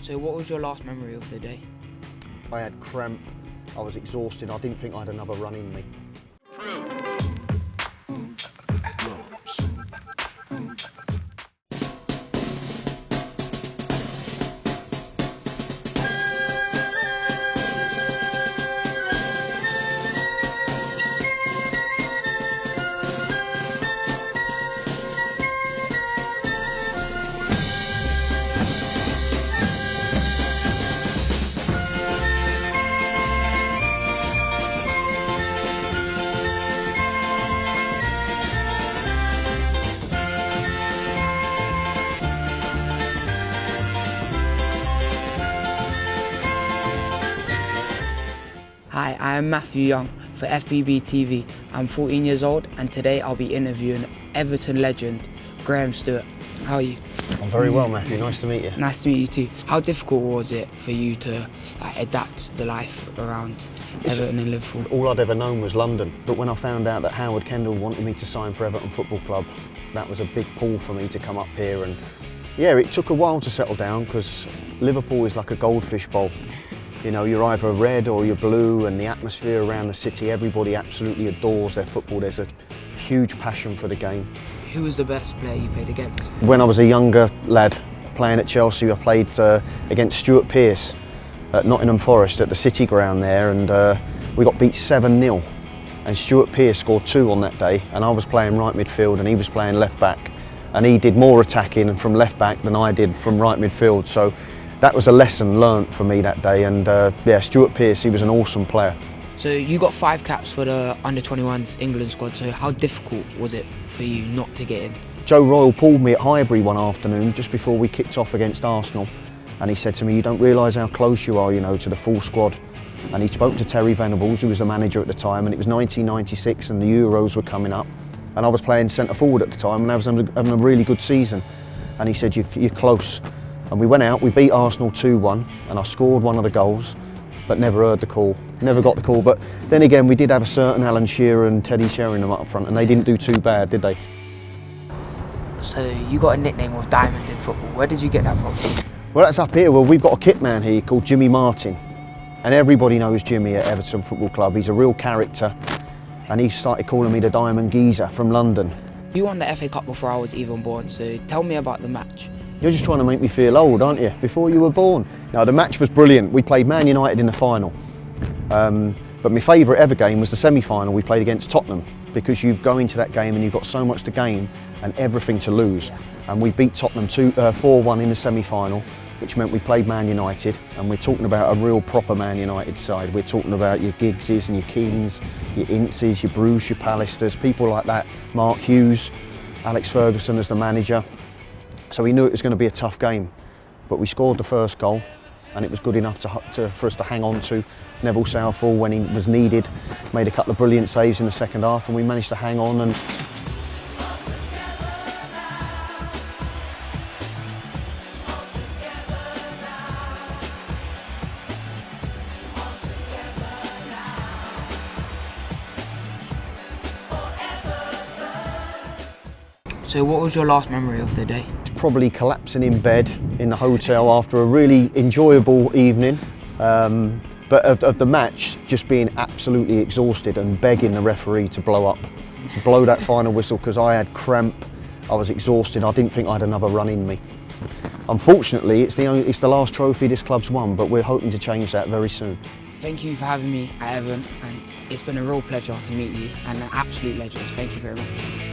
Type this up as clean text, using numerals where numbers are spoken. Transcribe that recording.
So what was your last memory of the day? I had cramp, I was exhausted, I didn't think I had another run in me. Hi, I am Matthew Young for FBB TV. I'm 14 years old and today I'll be interviewing Everton legend Graham Stewart. How are you? I'm very well, Matthew, nice to meet you. Nice to meet you too. How difficult was it for you to adapt the life around Everton and Liverpool? All I'd ever known was London, but when I found out that Howard Kendall wanted me to sign for Everton Football Club, that was a big pull for me to come up here. And yeah, it took a while to settle down because Liverpool is like a goldfish bowl. You know, you're either red or you're blue, and the atmosphere around the city, everybody absolutely adores their football. There's a huge passion for the game. Who was the best player you played against? When I was a younger lad playing at Chelsea, I played against Stuart Pearce at Nottingham Forest at the City ground there, and we got beat 7-0. And Stuart Pearce scored 2 on that day, and I was playing right midfield and he was playing left back. And he did more attacking from left back than I did from right midfield. So that was a lesson learnt for me that day, and yeah, Stuart Pearce, he was an awesome player. So you got 5 caps for the under-21s England squad, so how difficult was it for you not to get in? Joe Royle pulled me at Highbury one afternoon just before we kicked off against Arsenal, and he said to me, "You don't realise how close you are, you know, to the full squad." And he spoke to Terry Venables, who was the manager at the time, and it was 1996 and the Euros were coming up, and I was playing centre forward at the time and I was having a really good season, and he said, "You're close." And we went out, we beat Arsenal 2-1, and I scored one of the goals, but never heard the call, never got the call. But then again, we did have a certain Alan Shearer and Teddy Sheringham up front, and they didn't do too bad, did they? So you got a nickname of Diamond in football. Where did you get that from? Well, that's up here. Well, we've got a kit man here called Jimmy Martin, and everybody knows Jimmy at Everton Football Club. He's a real character, and he started calling me the Diamond Geezer from London. You won the FA Cup before I was even born, so tell me about the match. You're just trying to make me feel old, aren't you? Before you were born. Now, the match was brilliant. We played Man United in the final. But my favourite ever game was the semi-final. We played against Tottenham, because you go into that game and you've got so much to gain and everything to lose. And we beat Tottenham 4-1 in the semi-final, which meant we played Man United. And we're talking about a real proper Man United side. We're talking about your Giggses and your Keanes, your Inces, your Bruce, your Pallisters, people like that. Mark Hughes, Alex Ferguson as the manager. So we knew it was going to be a tough game, but we scored the first goal, and it was good enough for us to hang on to. Neville Southall, when he was needed, made a couple of brilliant saves in the second half, and we managed to hang on. And So what was your last memory of the day? probably collapsing in bed in the hotel after a really enjoyable evening. But of the match, just being absolutely exhausted and begging the referee to blow that final whistle, because I had cramp, I was exhausted, I didn't think I had another run in me. Unfortunately, it's the last trophy this club's won, but we're hoping to change that very soon. Thank you for having me at Everton, and it's been a real pleasure to meet you, and an absolute legend. Thank you very much.